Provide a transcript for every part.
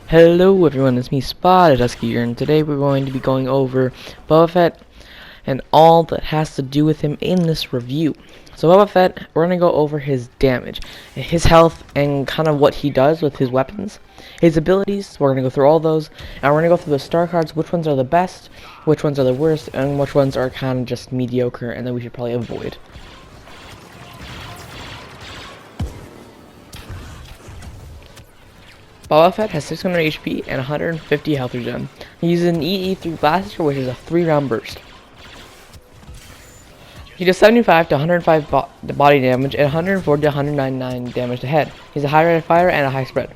Hello everyone, it's me Spotted Husky here, and today we're going to be going over Boba Fett and all that has to do with him in this review. So Boba Fett, we're going to go over his damage, his health, and kind of what he does with his weapons. His abilities, we're going to go through all those, and we're going to go through the star cards, which ones are the best, which ones are the worst, and which ones are kind of just mediocre and that we should probably avoid. Boba Fett has 600 HP and 150 health regen. He uses an EE3 blaster, which is a 3-round burst. He does 75 to 105 body damage and 140 to 199 damage to head. He's a high rate of fire and a high spread.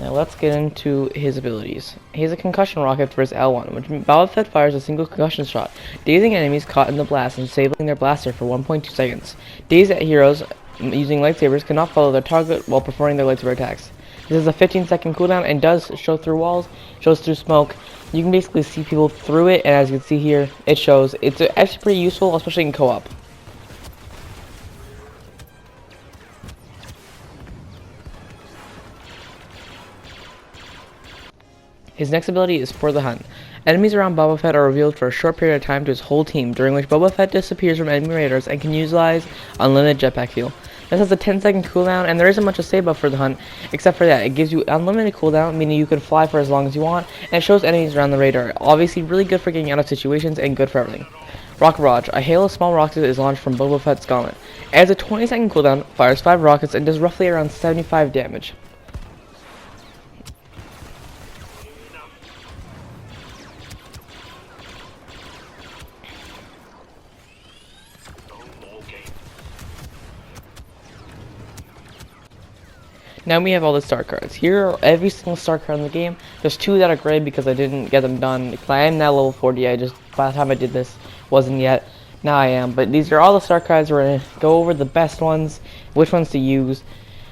Now let's get into his abilities. He has a concussion rocket for his L1, which Boba Fett fires a single concussion shot, dazing enemies caught in the blast and disabling their blaster for 1.2 seconds. Dazed heroes using lightsabers cannot follow their target while performing their lightsaber attacks. This is a 15-second cooldown and does show through walls, shows through smoke. You can basically see people through it, and as you can see here, it shows. It's actually pretty useful, especially in co-op. His next ability is For the Hunt. Enemies around Boba Fett are revealed for a short period of time to his whole team, during which Boba Fett disappears from enemy raiders and can utilize unlimited jetpack fuel. This has a 10-second cooldown, and there isn't much to say about For the Hunt, except for that it gives you unlimited cooldown, meaning you can fly for as long as you want, and it shows enemies around the radar. Obviously really good for getting out of situations and good for everything. Rocket Barrage. A hail of small rockets is launched from Boba Fett's gauntlet. It has a 20-second cooldown, fires 5 rockets, and does roughly around 75 damage. Now we have all the star cards. Here are every single star card in the game. There's 2 that are gray because I didn't get them done. I am now level 40. By the time I did this, wasn't yet. Now I am. But these are all the star cards. We're going to go over the best ones, which ones to use.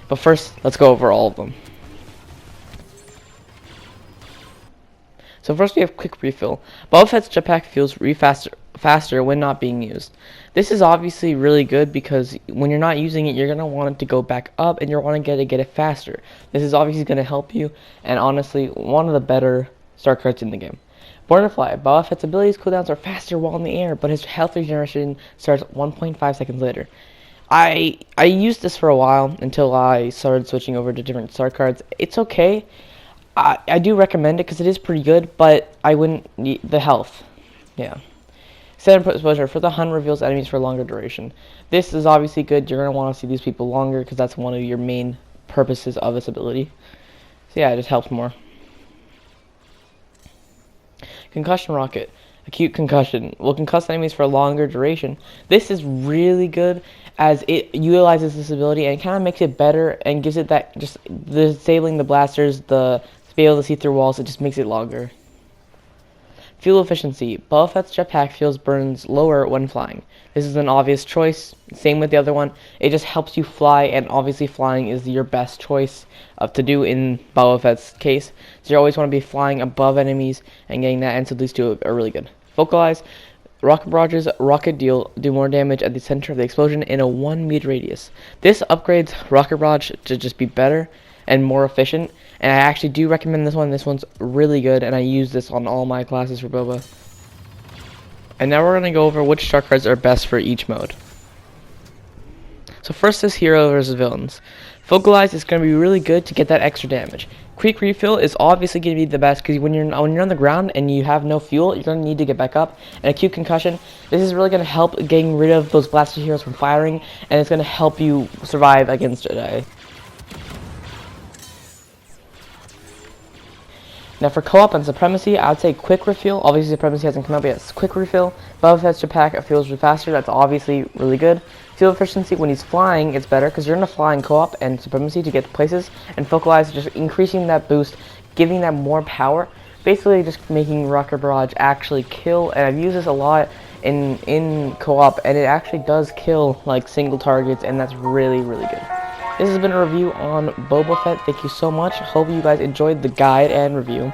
But first, let's go over all of them. So first we have Quick Refill. Boba Fett's jetpack feels faster when not being used. This is obviously really good because when you're not using it, you're going to want it to go back up and you're want to get it faster. This is obviously going to help you, and honestly, one of the better star cards in the game. Born to Fly. Boba Fett's abilities cooldowns are faster while in the air, but his health regeneration starts 1.5 seconds later. I used this for a while until I started switching over to different star cards. It's okay. I do recommend it because it is pretty good, but I wouldn't need the health. Yeah. Extended exposure. For the Hunt reveals enemies for longer duration. This is obviously good. You're going to want to see these people longer because that's one of your main purposes of this ability. So yeah, it just helps more. Concussion Rocket. Acute concussion will concuss enemies for a longer duration. This is really good as it utilizes this ability and kind of makes it better and gives it that just disabling the blasters, to be able to see through walls. It just makes it longer. Fuel efficiency. Boba Fett's jetpack fuel burns lower when flying. This is an obvious choice. Same with the other one. It just helps you fly, and obviously flying is your best choice to do in Boba Fett's case. So you always want to be flying above enemies and getting that, and so these two are really good. Focalize. Rocket barrages do more damage at the center of the explosion in a 1-meter radius. This upgrades rocket barrage to just be better and more efficient, and I actually do recommend this one. This one's really good, and I use this on all my classes for Boba. And now we're going to go over which star cards are best for each mode. So first is Hero versus Villains. Focalize is going to be really good to get that extra damage. Quick Refill is obviously going to be the best because when you're on the ground and you have no fuel, you're going to need to get back up. And Acute Concussion, this is really going to help getting rid of those blaster heroes from firing, and it's going to help you survive against Jedi. Now for co-op and Supremacy, I would say Quick Refill. Obviously Supremacy hasn't come out yet. Quick Refill. Boba Fett's jetpack feels faster. That's obviously really good. Fuel efficiency, when he's flying, it's better because you're going to fly in co-op and Supremacy to get to places. And Focalize, just increasing that boost, giving that more power. Basically just making Rocket Barrage actually kill. And I've used this a lot in co-op, and it actually does kill like single targets, and that's really, really good. This has been a review on Boba Fett. Thank you so much. Hope you guys enjoyed the guide and review.